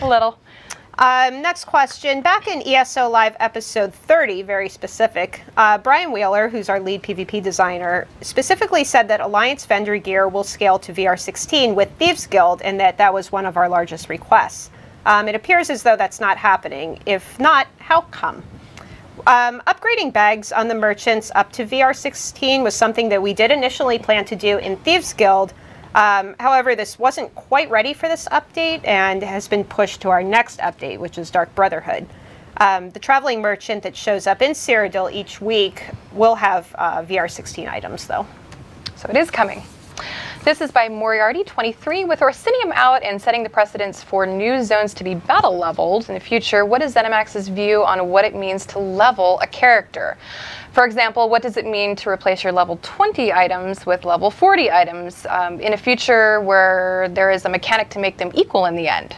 a little. Next question. Back in ESO Live episode 30, very specific, Brian Wheeler, who's our lead PvP designer, specifically said that Alliance vendor gear will scale to VR16 with Thieves Guild, and that was one of our largest requests. It appears as though that's not happening. If not, how come? Upgrading bags on the merchants up to VR16 was something that we did initially plan to do in Thieves Guild. However, this wasn't quite ready for this update and has been pushed to our next update, which is Dark Brotherhood. The traveling merchant that shows up in Cyrodiil each week will have VR16 items, though. So it is coming. This is by Moriarty23. With Orsinium out and setting the precedence for new zones to be battle leveled in the future, what is ZeniMax's view on what it means to level a character? For example, what does it mean to replace your level 20 items with level 40 items in a future where there is a mechanic to make them equal in the end?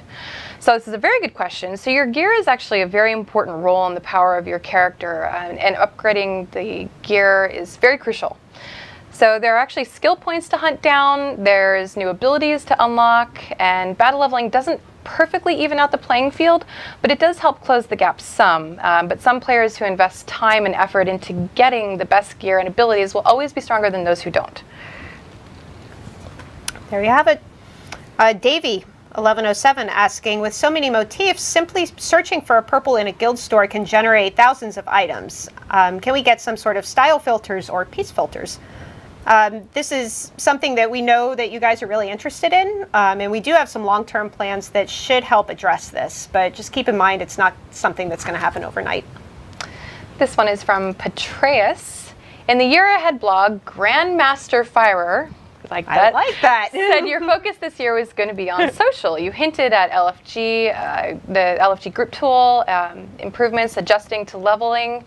So this is a very good question. So your gear is actually a very important role in the power of your character, and upgrading the gear is very crucial. So there are actually skill points to hunt down, there's new abilities to unlock, and battle leveling doesn't perfectly even out the playing field, but it does help close the gap some. But some players who invest time and effort into getting the best gear and abilities will always be stronger than those who don't. There you have it. Davey, 1107, asking, with so many motifs, simply searching for a purple in a guild store can generate thousands of items. Can we get some sort of style filters or piece filters? This is something that we know that you guys are really interested in, and we do have some long-term plans that should help address this, but just keep in mind it's not something that's going to happen overnight. This one is from Patreus. In the Year Ahead blog, Grandmaster Firer, Like I that. like that. Said your focus this year was going to be on social. You hinted at LFG, the LFG group tool, improvements, adjusting to leveling,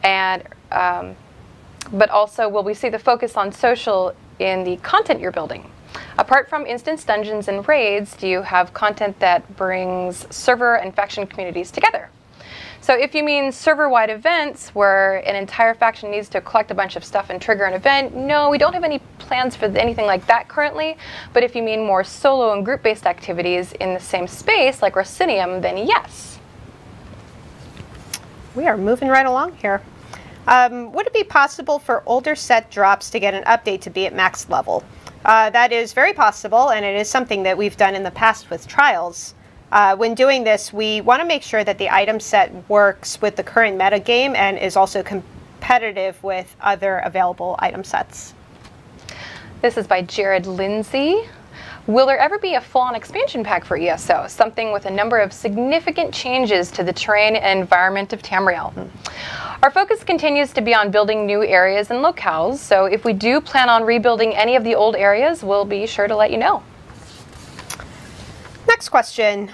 and but also will we see the focus on social in the content you're building? Apart from instance dungeons and raids, do you have content that brings server and faction communities together? So if you mean server-wide events where an entire faction needs to collect a bunch of stuff and trigger an event, no, we don't have any plans for anything like that currently. But if you mean more solo and group-based activities in the same space, like Rossinium, then yes. We are moving right along here. Would it be possible for older set drops to get an update to be at max level? That is very possible, and it is something that we've done in the past with trials. When doing this, we want to make sure that the item set works with the current metagame and is also competitive with other available item sets. This is by Jared Lindsay. Will there ever be a full-on expansion pack for ESO, something with a number of significant changes to the terrain and environment of Tamriel? Our focus continues to be on building new areas and locales, so if we do plan on rebuilding any of the old areas, we'll be sure to let you know. Next question.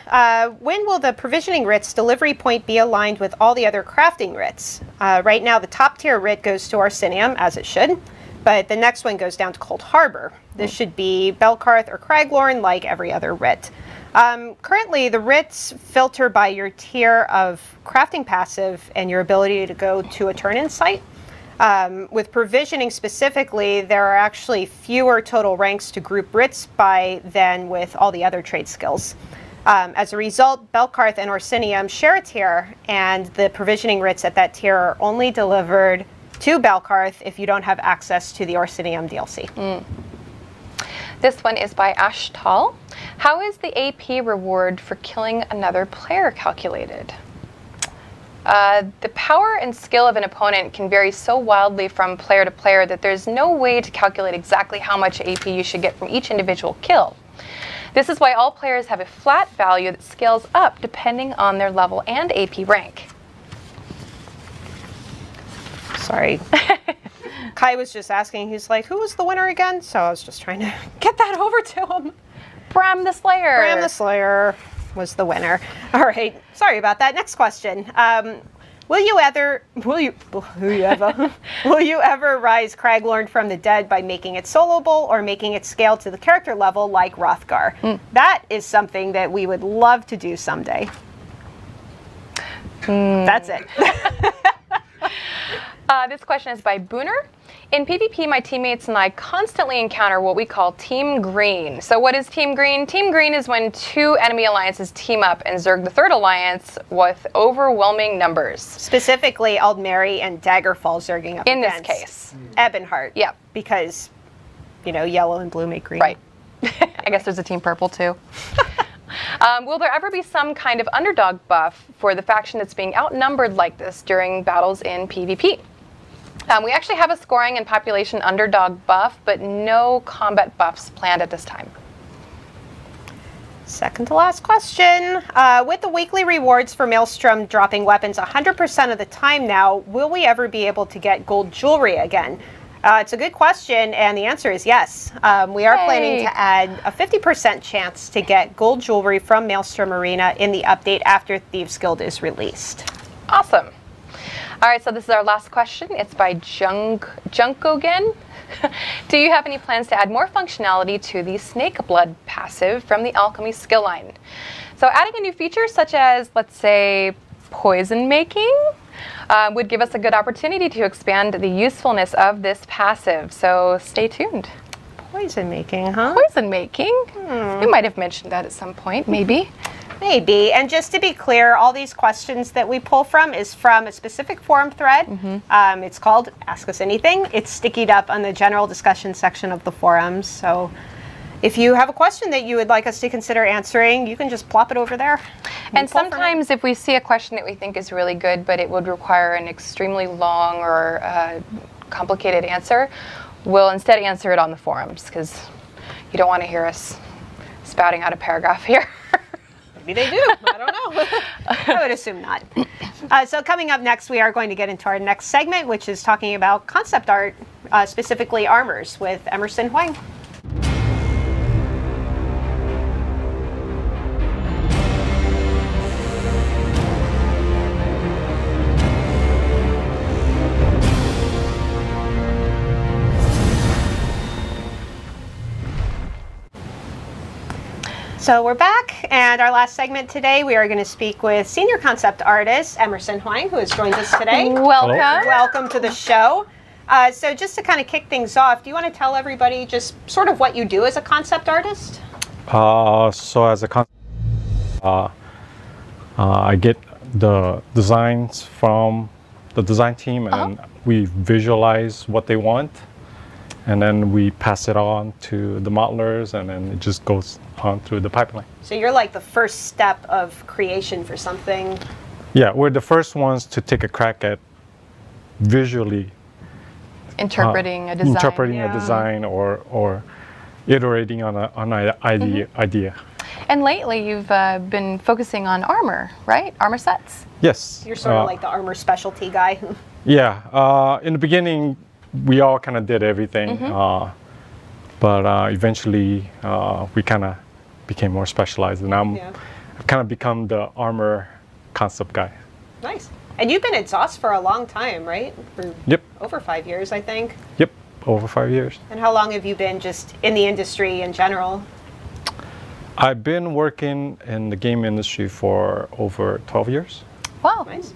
When will the provisioning writs delivery point be aligned with all the other crafting writs? Right now, the top tier writ goes to Arsinium, as it should, but the next one goes down to Cold Harbor. This should be Belkarth or Craglorn, like every other writ. Currently, the writs filter by your tier of crafting passive and your ability to go to a turn-in site. With provisioning specifically, there are actually fewer total ranks to group writs by than with all the other trade skills. As a result, Belkarth and Orsinium share a tier, and the provisioning writs at that tier are only delivered to Belkarth if you don't have access to the Orsinium DLC. This one is by Ashtal. How is the AP reward for killing another player calculated? The power and skill of an opponent can vary so wildly from player to player that there's no way to calculate exactly how much AP you should get from each individual kill. This is why all players have a flat value that scales up depending on their level and AP rank. Sorry. Kai was just asking, he's like, who was the winner again? So I was just trying to get that over to him. Bram the Slayer. Bram the Slayer was the winner. All right. Sorry about that. Next question. Will you ever rise Craglorn from the dead by making it soloable or making it scale to the character level like Hrothgar? That is something that we would love to do someday. That's it. This question is by Booner. In PvP, my teammates and I constantly encounter what we call Team Green. So what is Team Green? Team Green is when two enemy alliances team up and zerg the third alliance with overwhelming numbers. Specifically, Aldmeri and Daggerfall zerging up in against this case. Ebonheart. Yep. Because, you know, yellow and blue make green. Right. I guess there's a Team Purple too. Will there ever be some kind of underdog buff for the faction that's being outnumbered like this during battles in PvP? We actually have a scoring and population underdog buff, but no combat buffs planned at this time. Second to last question. With the weekly rewards for Maelstrom dropping weapons 100% of the time now, will we ever be able to get gold jewelry again? It's a good question, and the answer is yes. We are planning to add a 50% chance to get gold jewelry from Maelstrom Arena in the update after Thieves Guild is released. Awesome. All right, so this is our last question. It's by Junkogen. Do you have any plans to add more functionality to the Snake Blood passive from the Alchemy skill line? So adding a new feature such as, let's say, poison making would give us a good opportunity to expand the usefulness of this passive. So stay tuned. Poison making, huh? Poison making? We might have mentioned that at some point, maybe. Maybe. And just to be clear, all these questions that we pull from is from a specific forum thread. It's called Ask Us Anything. It's stickied up on the general discussion section of the forums. So if you have a question that you would like us to consider answering, you can just plop it over there. And sometimes if we see a question that we think is really good, but it would require an extremely long or complicated answer, we'll instead answer it on the forums because you don't want to hear us spouting out a paragraph here. Maybe they do. I don't know. I would assume not. So coming up next, we are going to get into our next segment, which is talking about concept art, specifically armors, with Emerson Huang. So we're back, and our last segment today, we are going to speak with senior concept artist Emerson Hawaiian, who has joined us today. Welcome. Welcome to the show. So just to kind of kick things off, do you want to tell everybody just sort of what you do as a concept artist? So as a concept, I get the designs from the design team, and we visualize what they want, and then we pass it on to the modelers, and then it just goes on through the pipeline. So you're like the first step of creation for something. Yeah, we're the first ones to take a crack at visually Interpreting a design. interpreting a design or iterating on an idea. And lately, you've been focusing on armor, right? Armor sets. Yes. You're sort of like the armor specialty guy. Yeah. In the beginning, we all kind of did everything, but eventually we kind of became more specialized, and I've kind of become the armor concept guy. Nice. And you've been at ZOS for a long time, right? For Yep. over 5 years, I think. Yep. Over 5 years. And how long have you been just in the industry in general? I've been working in the game industry for over 12 years. Wow. Nice.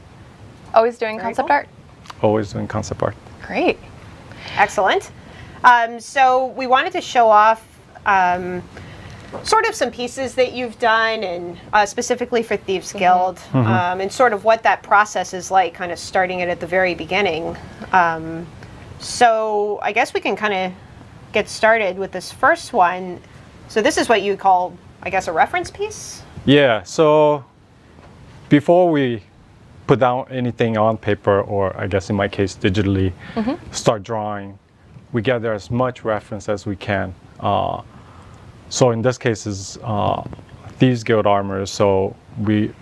Always doing Very concept cool. art. Always doing concept art. Great. Excellent. So we wanted to show off sort of some pieces that you've done, and specifically for Thieves Guild, and sort of what that process is like, kind of starting it at the very beginning. So I guess we can kind of get started with this first one. So this is what you call, I guess, a reference piece? Yeah, so before we put down anything on paper, or I guess in my case digitally, start drawing, we gather as much reference as we can. So in this case is Thieves Guild armor, so we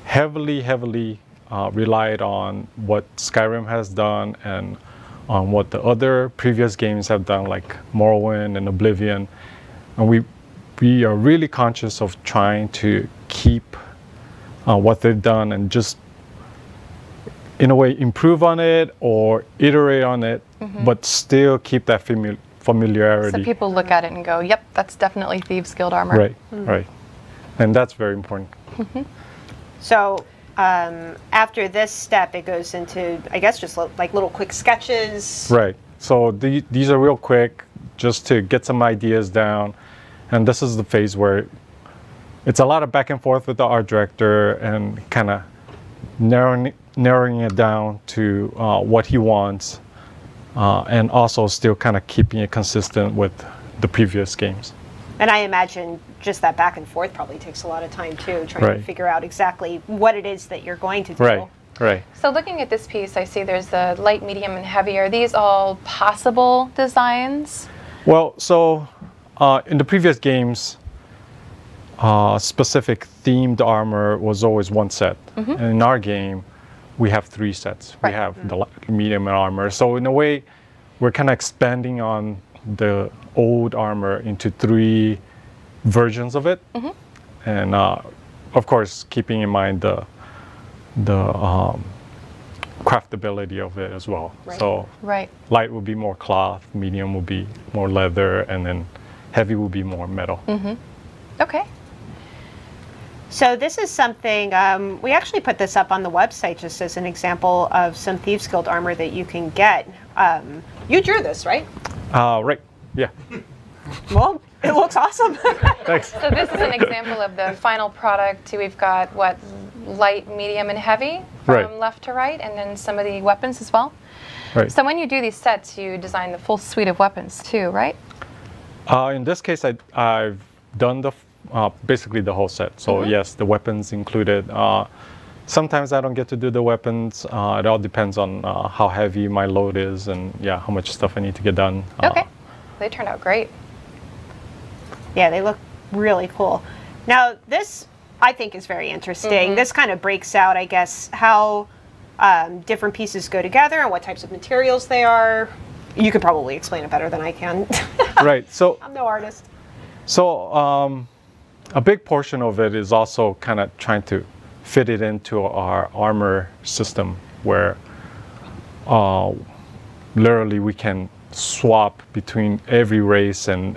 heavily relied on what Skyrim has done and on what the other previous games have done, like Morrowind and Oblivion. And we are really conscious of trying to keep what they've done and just, in a way, improve on it or iterate on it, but still keep that familiarity. So people look at it and go, yep, that's definitely Thieves Guild armor. Right, right. And that's very important. So after this step, it goes into, I guess, just like little quick sketches. Right. So these are real quick, just to get some ideas down. And this is the phase where it's a lot of back and forth with the art director and kind of narrowing it down to what he wants, and also still kind of keeping it consistent with the previous games. And I imagine just that back and forth probably takes a lot of time too, trying to figure out exactly what it is that you're going to do. Right, right. So looking at this piece, I see there's the light, medium, and heavy. Are these all possible designs? Well, so in the previous games, specific themed armor was always one set. And in our game, we have 3 sets. We have the light, medium, and armor. So in a way, we're kind of expanding on the old armor into 3 versions of it. And of course, keeping in mind the craftability of it as well. So light would be more cloth, medium would be more leather, and then heavy would be more metal. Okay. So this is something, we actually put this up on the website just as an example of some Thieves Guild armor that you can get. You drew this, right? Right, yeah. Well, it looks awesome. Thanks. So this is an example of the final product. We've got, what, light, medium, and heavy from left to right, and then some of the weapons as well. Right. So when you do these sets, you design the full suite of weapons too, right? In this case, I've done the basically the whole set. So yes, the weapons included. Sometimes I don't get to do the weapons. It all depends on how heavy my load is and how much stuff I need to get done. Okay. They turned out great. Yeah, they look really cool. Now this, I think, is very interesting. This kind of breaks out, I guess, how different pieces go together and what types of materials they are. You could probably explain it better than I can. Right. So I'm no artist. So a big portion of it is also kind of trying to fit it into our armor system, where literally we can swap between every race and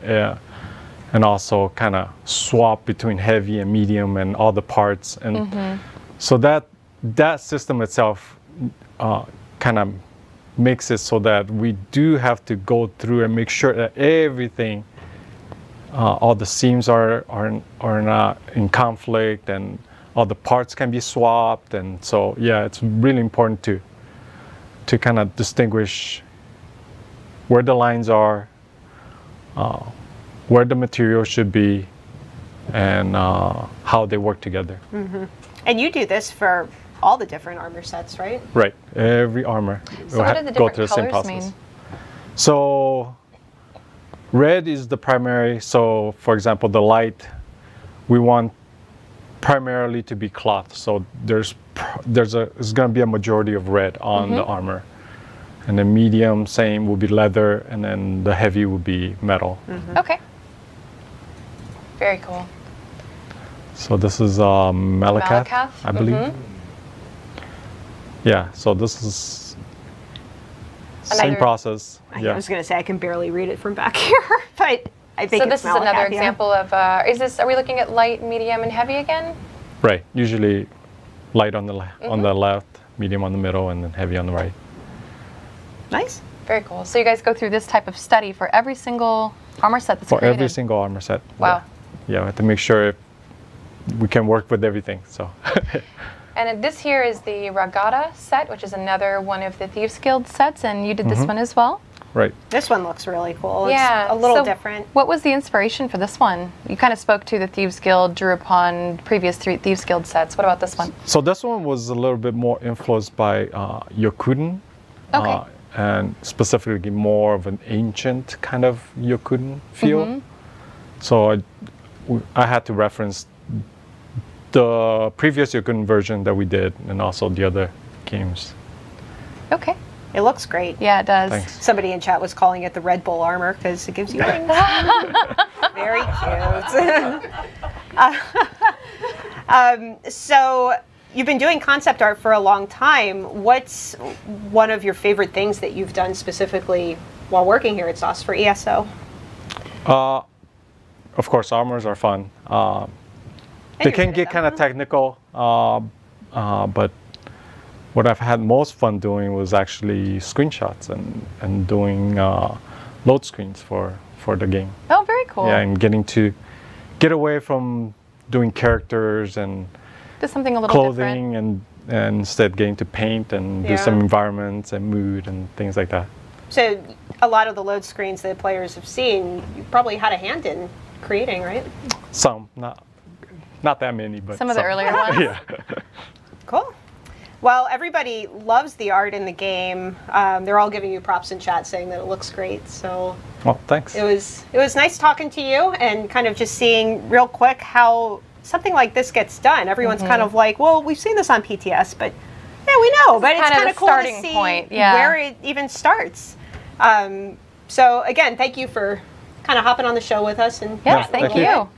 and also kind of swap between heavy and medium and all the parts. And so that system itself kind of makes it so that we do have to go through and make sure that everything, all the seams are not in conflict, and all the parts can be swapped. And so yeah, it's really important to kind of distinguish where the lines are, where the material should be, and how they work together. And you do this for all the different armor sets, right? Right, every armor So what do the different colors mean? So red is the primary. So for example, the light, we want primarily to be cloth. So there's going to be a majority of red on the armor. And the medium, same, will be leather, and then the heavy will be metal. Okay. Very cool. So this is Malakath, I believe. Yeah, so this is same process. I was going to say I can barely read it from back here, but I think so. This it's is another Malakath, yeah. example of. Are we looking at light, medium, and heavy again? Right. Usually, light on the on the left, medium on the middle, and then heavy on the right. Nice. Very cool. So you guys go through this type of study for every single armor set that's created? For every single armor set. Wow. Yeah, we have to make sure we can work with everything. So. And this here is the Ragata set, which is another one of the Thieves Guild sets, and you did this one as well? Right. This one looks really cool. Yeah. It's a little different. What was the inspiration for this one? You kind of spoke to the Thieves Guild, drew upon previous Thieves Guild sets. What about this one? So this one was a little bit more influenced by Yokuden. Okay. And specifically more of an ancient kind of Yokuden feel. So I had to reference the previous Yokuden version that we did, and also the other games. Okay. It looks great. Yeah, it does. Thanks. Somebody in chat was calling it the Red Bull armor because it gives you wings. Very cute. So you've been doing concept art for a long time. What's one of your favorite things that you've done specifically while working here at SOS for ESO? Of course, armors are fun. They can get kind of technical, but what I've had most fun doing was actually screenshots and doing load screens for the game. Oh, very cool. Yeah, and getting to get away from doing characters and Do something a little clothing different. and instead getting to paint and do some environments and mood and things like that. So a lot of the load screens that players have seen, you probably had a hand in creating, right? Some, not that many, but Some of the earlier ones. Yeah. Cool. Well, everybody loves the art in the game. They're all giving you props in chat saying that it looks great. So Well, thanks. it was nice talking to you and kind of just seeing real quick how something like this gets done. Everyone's kind of like, well, we've seen this on PTS, but yeah, we know. But it's kind of cool to see where it even starts. So again, thank you for kind of hopping on the show with us. And Yeah, thank you.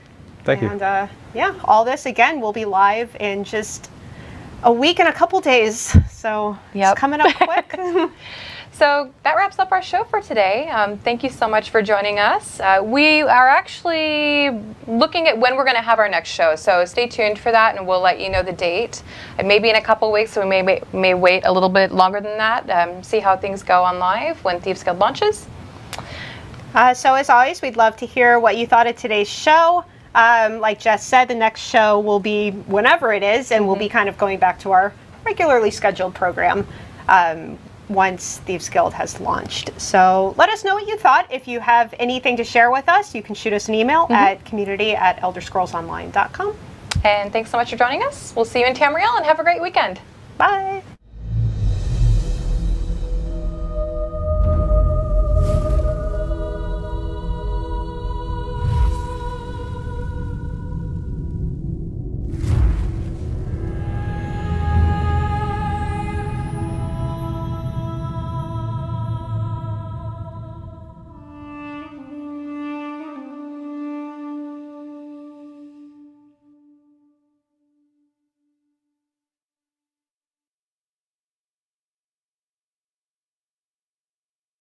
Thank you. And yeah, all this again will be live in just a week and a couple days. So it's coming up quick. So that wraps up our show for today. Thank you so much for joining us. We are actually looking at when we're going to have our next show, so stay tuned for that, and we'll let you know the date. It may be in a couple weeks, so we may wait a little bit longer than that. See how things go on live when Thieves Guild launches. So as always, we'd love to hear what you thought of today's show. Like Jess said, the next show will be whenever it is, and we'll be kind of going back to our regularly scheduled program once Thieves Guild has launched. So let us know what you thought. If you have anything to share with us, you can shoot us an email at community@elderscrollsonline.com. And thanks so much for joining us. We'll see you in Tamriel, and have a great weekend. Bye.